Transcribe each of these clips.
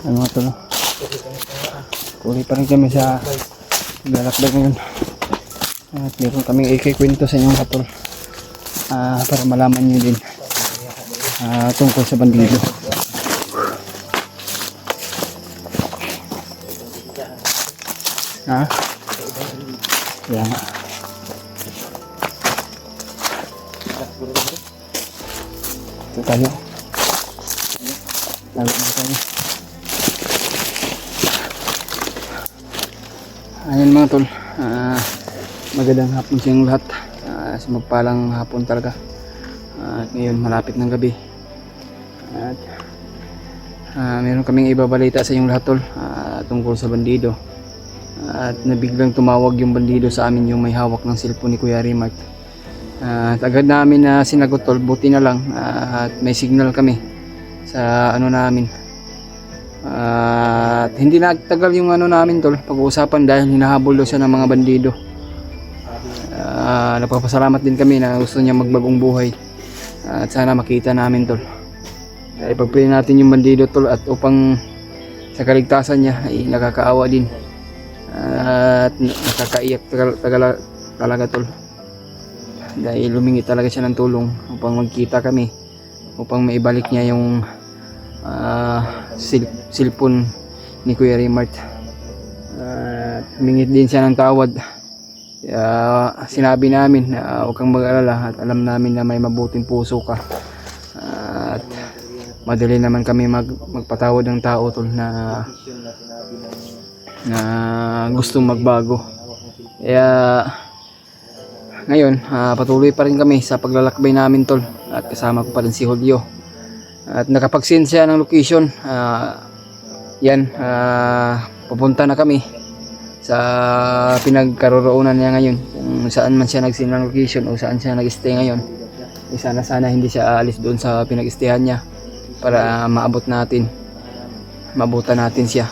Ano ito, no? Tuloy pa rin kami sa lalakbay ngayon. At meron kaming ikikwento sa inyong katol, para malaman nyo din tungkol sa bandido. Kaya nga. Ito tayo. Lalo na tayo. Ayan mga tol, magandang hapon sa inyong lahat. Sumagpalang hapon talaga. At ngayon malapit ng gabi. At meron kaming ibabalita sa inyong lahat tol, tungkol sa bandido. At nabiglang tumawag yung bandido sa amin, yung may hawak ng cellphone ni Kuya Rimark. At agad namin na sinagot tol, buti na lang at may signal kami sa ano namin. At hindi nagtagal yung ano namin tol, pag-uusapan dahil hinahabol daw siya ng mga bandido. Nagpapasalamat din kami na gusto niya magbagong buhay. At sana makita namin tol. Ipag-pray natin yung bandido tol, at upang sa kaligtasan niya ay nakakaawa din. At nakakaiyak talaga tol. Dahil lumingi talaga siya ng tulong upang magkita kami, upang maibalik niya yung cellphone ni Kuya Rimark. Humingi din siya ng tawad. Sinabi namin na huwag kang mag-alala, at alam namin na may mabuting puso ka. At madali naman kami magpatawad ng tao tol na gustong magbago. Kaya ngayon patuloy pa rin kami sa paglalakbay namin tol, at kasama ko pa rin si Julio. At nakapag-send siya ng location. Pupunta na kami sa pinagkaroroonan niya ngayon, kung saan man siya nag-send ng location o saan siya nag-stay ngayon. Sana hindi siya aalis doon sa pinag-stayhan niya, para maabutan natin siya.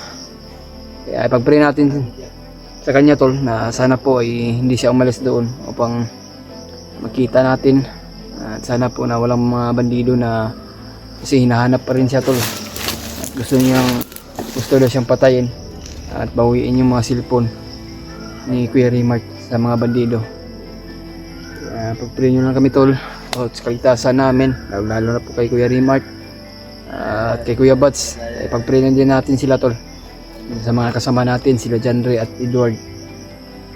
Kaya ipag-pray natin sa kanya tol na sana po ay hindi siya umalis doon, upang makita natin. At sana po na walang mga bandido, na kasi hinahanap pa rin siya tol. At gusto daw siyang patayin at bawiin yung mga cellphone ni Kuya Rimark sa mga bandido. Pag-pray nyo lang kami tol, at sa kaligtasan namin, lalo na po kay Kuya Rimark at kay Kuya Bats. Pag-pray na din natin sila tol, sa mga kasama natin, sila Janre at Edward.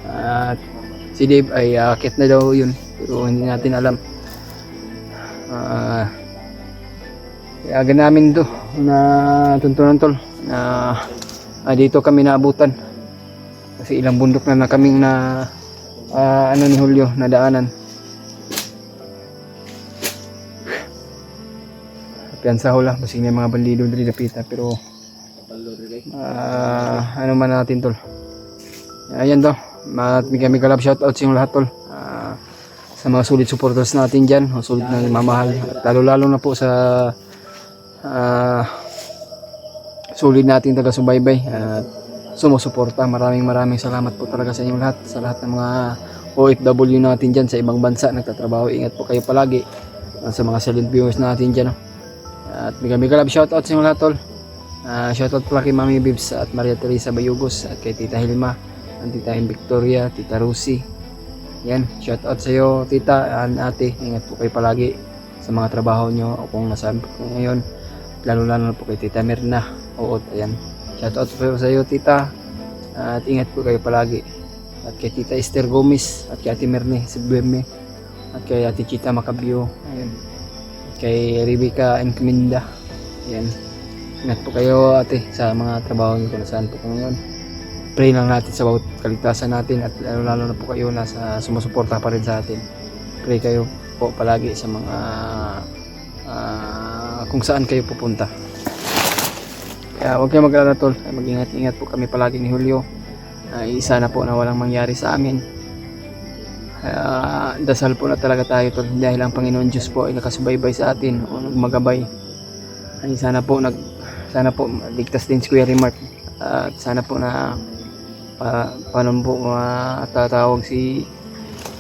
At si Dave ay akit na daw yun, pero hindi natin alam. Kaya agad namin to na tuntunan tol na dito kami naabutan, kasi ilang bundok na kaming na ni Julio na daanan. Piyansa ho lang, basing na mga bandido dito napita, pero ano man natin tol. Ayan to, may kalab shoutout sa inyong lahat tol, sa mga sulit supporters natin dyan, sulit na mamahal, at lalo na po sa sulit nating taga-subaybay at sumusuporta. Maraming salamat po talaga sa inyong lahat, sa lahat ng mga OFW natin dyan sa ibang bansa nagtatrabaho. Ingat po kayo palagi, sa mga silent viewers natin dyan. At may kalab shoutout sa inyong lahat tol. Shoutout pala kay Mami Bibs at Maria Teresa Bayugos, at kay Tita Hilma, at Tita Victoria, Tita Rusi. Yan, shoutout sa iyo tita, ate. Ingat po kayo palagi sa mga trabaho nyo o kung nasaan po ngayon. Lalo na po kay Tita Mirna. Ayan, shoutout po sa iyo tita, at ingat po kayo palagi. At kay Tita Esther Gomez, at kay Ate Mirne Sibweme, at kay Ate Chita Macabio. Ayan, kay Rebecca Encominda. Ayan, ingat po kayo ate sa mga trabaho nyo kung nasaan po ngayon. Pray lang natin sa bawat kaligtasan natin, at lalo na po kayo na sumusuporta pa rin sa atin. Pray kayo po palagi sa mga kung saan kayo pupunta. Kaya huwag kayo mag-alala tol, mag-ingat-ingat po kami palagi ni Julio. Isa na po na walang mangyari sa amin. Dasal po na talaga tayo tol, dahil ang Panginoon Diyos po ay nakasubaybay sa atin o nagmagabay. Sana po ligtas din si Kuya Rimark. At sana po na paano po matatawag si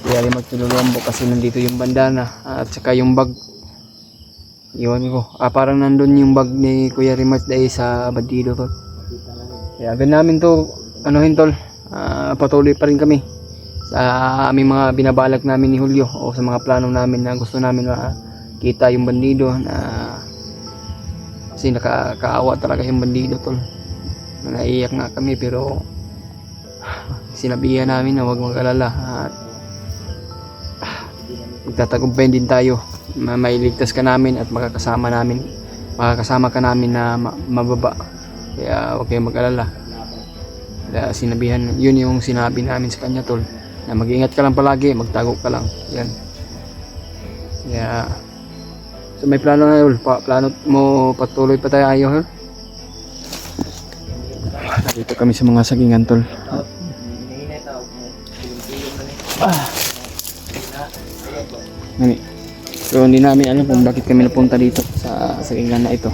Kuya Rimark Tululombo, kasi nandito yung bandana at saka yung bag. Iwan ko. Parang nandun yung bag ni Kuya Remark dahil sa bandido tol. Kaya agad namin to, anuhin tol. Patuloy pa rin kami sa aming mga binabalak namin ni Julio o sa mga plano namin na gusto namin makita yung bandido na kasi nakakaawa talaga yung bandido tol. Naiiyak nga kami pero sinabihan namin na huwag mag-alala at magtatagumpayan din tayo. Mailigtas ka namin at makakasama ka namin na mababa. Kaya huwag kayong mag-alala. Kaya sinabihan, yun yung sinabi namin sa kanya tol, na mag-ingat ka lang palagi, magtago ka lang. Yan. Kaya so may plano na yun. Plano mo patuloy pa tayo ayo. Dito kami sa mga sagingan tol. Nani. So hindi namin alam kung bakit kami napunta dito sa sagingan na ito.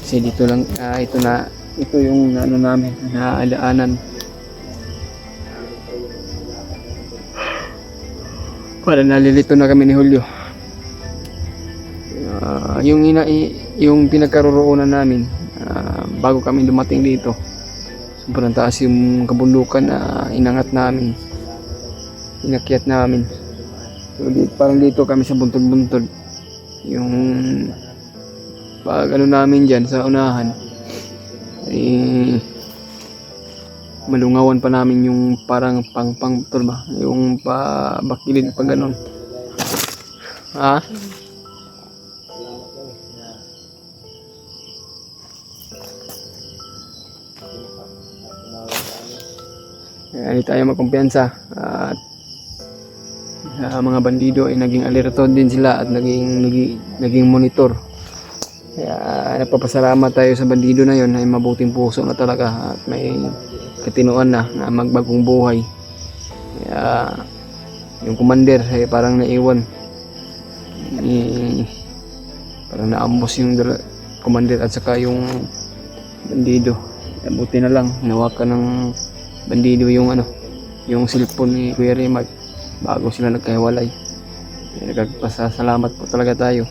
Kasi dito lang ito yung ano namin na alaanan. Para nalilito na kami ni Julio. Yung pinagkaroroonan namin bago kami dumating dito. Sobrang taas yung kabundukan na inangat namin. Inakyat namin. So, parang dito kami sa buntod-buntod. Yung pag ano namin dyan sa unahan malungawan pa namin yung parang pang tol ba? Yung bakilid pa ganun. Hindi tayo magkumpiyansa at mga bandido ay naging alerto din sila at naging monitor. Kaya nagpapasalamat tayo sa bandido na yon, ay mabuting puso na talaga at may katinuan na magbagong buhay. Kaya yung commander ay parang naiwan, parang naambos yung commander at saka yung bandido. Kaya buti na lang nawakan ng bandido yung cellphone ni Kuya Remark bago sila nagkahiwalay. Nagpasalamat po talaga tayo.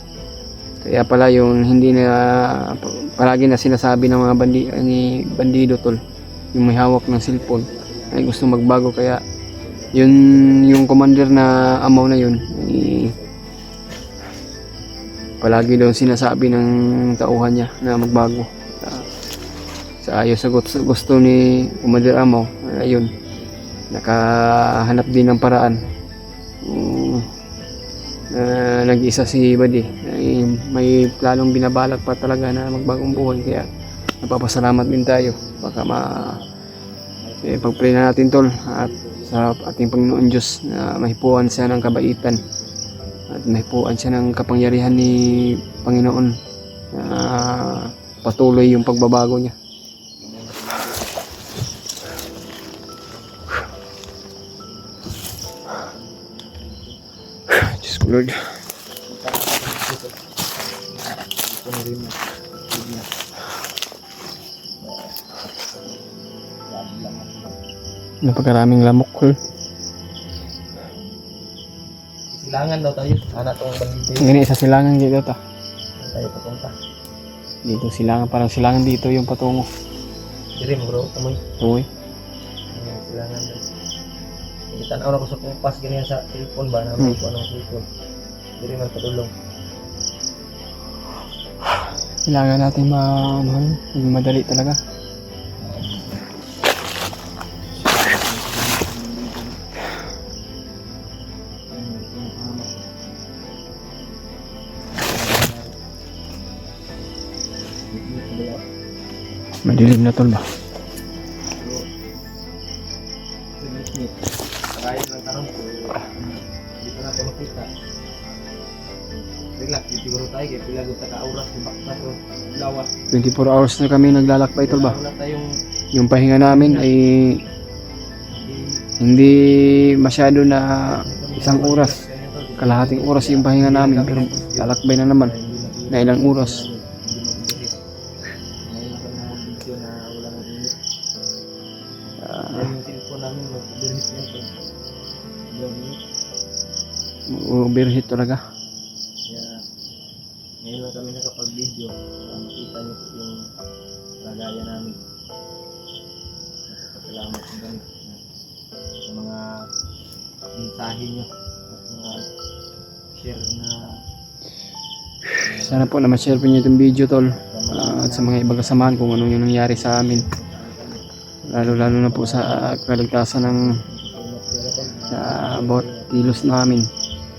Kaya pala yung hindi na palagi na sinasabi ng mga bandido tol, yung may hawak ng cellphone ay gusto magbago. Kaya yun yung commander na amaw na yun palagi daw sinasabi ng tauhan niya na magbago. Sa ayos sa gusto ni Commander Amaw, ayun, nakahanap din ng paraan. Nag-isa si Buddy, may planong binabalak pa talaga na magbagong buhay. Kaya napapasalamat din tayo. Baka pag-pray na natin tol at sa ating Panginoon Diyos na mahipuan siya ng kabaitan at mahipuan siya ng kapangyarihan ni Panginoon na patuloy yung pagbabago niya. Diyos ko Lord. Napakaraming lamok ko. Silangan daw tayo. Anak tong bandido. Ganyan sa silangan dito ta. Tayo papunta. Dito silangan, parang silangan dito yung patungo. Dirim bro, tumoy. Uy. Silangan daw. Kita na ako sa kumpas ganyan sa cellphone ba na may ko anong cellphone. Dirim ang patulong. Kailangan natin madali talaga. Madilim na tol ba? Kaya ng tarong ko. Dito na ito makita. Relax, siguro tayo kaya pilagot na ka-auras di bakta to lawas. 24 hours na kami naglalakbay tol ba? Wala tayong Yung pahinga namin ay hindi masyado na isang oras. Kalahating oras yung pahinga namin pero lalakbay na naman na ilang oras. yung cellphone namin mag-birhit na ito. Overheat talaga. Kaya Ngayon lang kami nakapag-video para makita niyo po yung kalagayan namin. Salamat po kami sa mga mensahe nyo at mga share na Sana po na ma-share po niyo itong video tol. At sa mga ibang kasamahan kung ano yung nangyari sa amin. Lalo na po sa kaligtasan ng sa about kilos namin.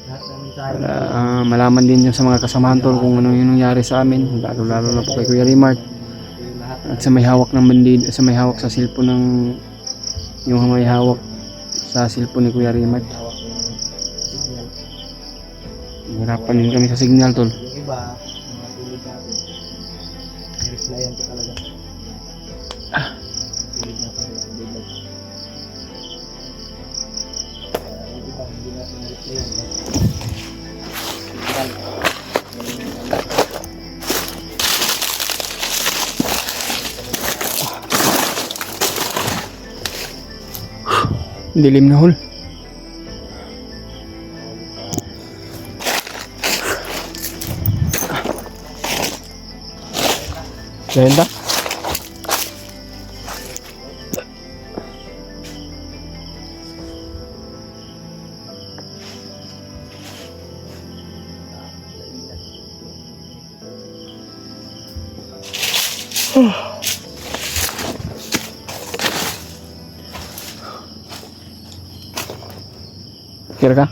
lahat ng mensahe Para malaman din yung sa mga kasamahan tol kung ano yung nangyari sa amin. Lalo na po kay Kuya Rimart. lahat At sa may hawak ng bandid, sa may hawak sa cellphone ng yung may hawak sa cellphone ni Kuya Rimart. hawak yung signal. Hirapan din kami sa signal tol. Yung iba, mga tulad natin, i-replyan ko talaga. Tulad na tayo, tulad na. Yung iba, hindi natin na-replyan. Signal. Dilim na hol. Ganda. Kira ka?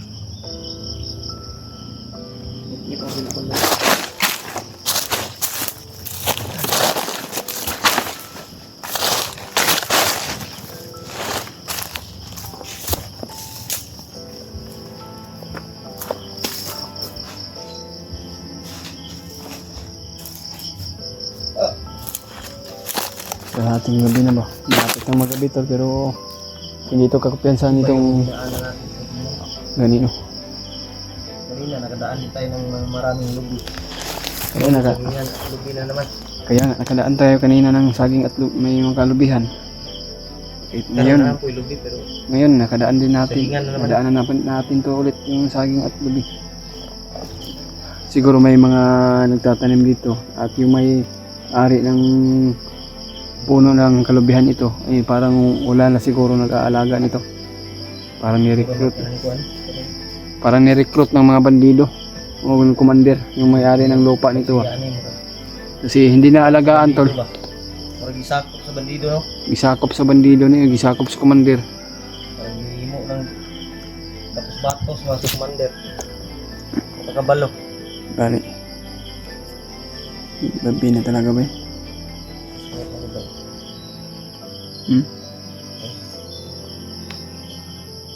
Ito ang cellphone na. Kalahating gabi na ba? Malapit ng magabi tol pero hindi ito kakumpiyansahan nitong Daanan natin sa tingin. ganito. Kanina, nakadaan din tayo ng maraming lubi. Kaya Ganyan, lubi na naman. nga nakadaan tayo kanina ng saging at may mga kalubihan. Ngayon, Ngayon, po yung lubi, pero ngayon nakadaan din natin. sagingan na naman. Nadaanan natin to ulit yung saging at lubi. Siguro may mga nagtatanim dito at yung may ari ng puno ng kalubihan ito ay parang wala na siguro nag-aalaga nito. Parang ni-recruit. Parang ni-recruit ng mga bandido o ng commander yung may-ari ng lupa nito. Kasi hindi na alagaan tol. Parang gisakop sa bandido, no? Gisakop sa bandido niya, gisakop sa commander. Parang hihimo ng batos-batos mga sa commander. Nakabalo. Bali. Gabi na talaga ba? Hmm?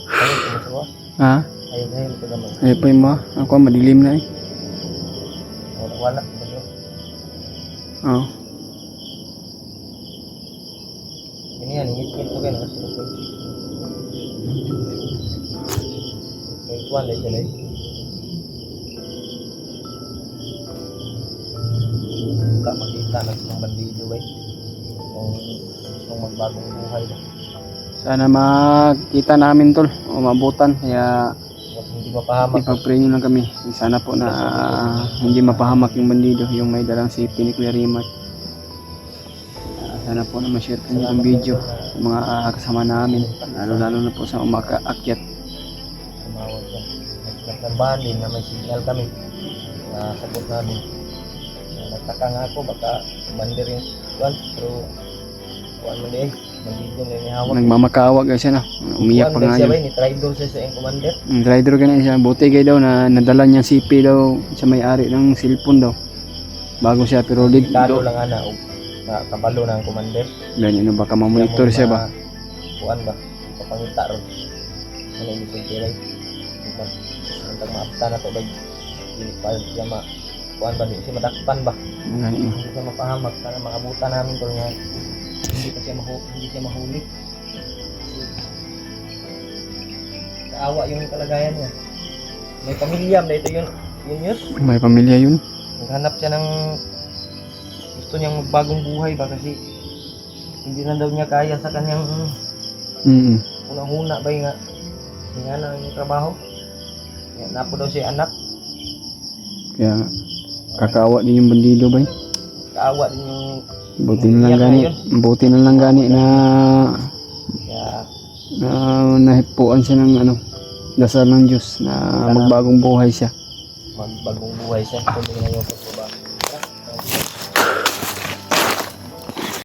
Ayun, kumusawa. Ha? Ayun, paggamay. Ay pa yung mga. Ako madilim na eh. Wala. Oo. Ganyan, hingit-hingit ko kayo. Nakasunod ko. May ikuan, dahil. Makita ng mga bandido, eh. Kung magbagong buhay ba. Sana makita namin tol o mabutan. Kaya Huwag hindi mapahamak. ipag-pray nyo lang kami. Sana po na hindi mapahamak yung bandido. Yung may dalang safety ni Kuya Rimart. Sana po na ma-share ko yung video sa mga kasama namin. Lalo na po sa umaakyat. Tumawag ka. Nagtambahan din na may signal kami. Sagot namin. Nagtaka nga ako, baka commander yung kuwan. Pero kuwan mo din. Bandido na inihawak. Nagmamakaawa guys yan. Umiyak pa Kuwan nga siya yun. ba? Ni-traitor siya sa yung commander. Rider ka na siya. Buti kayo daw na nadala niya CP daw sa may-ari ng cellphone daw. Bago siya pero dito. Talo lang ana. Kabalo na ang commander. Ganyan baka mamonitor siya ba? Kuwan ba? Papangita ron. Ano yung isang kilay? Ang maapta na to ba? Hindi pa siya kuwan ba? Hindi siya madakpan ba? Ganyan. Hindi siya mapahamak. Sana makabutan namin ko nga. Hindi siya mahuli. Kaawa yung kalagayan niya. May pamilya, dito yun yun. May pamilya yun. Naghanap siya ng gusto niyang magbagong buhay ba kasi hindi na daw niya kaya sa kanyang unang-una ba nga nga na yung trabaho. Kaya napo daw siya anak. Kaya Kakaawa din yung bandido ba? Kaawa din yung Buti na lang Iyak na gani. yun. Buti na lang gani na kaya nahipuan siya ng ano, dasal ng Diyos na magbagong buhay siya. magbagong buhay siya. Kundi na yung pagbaba.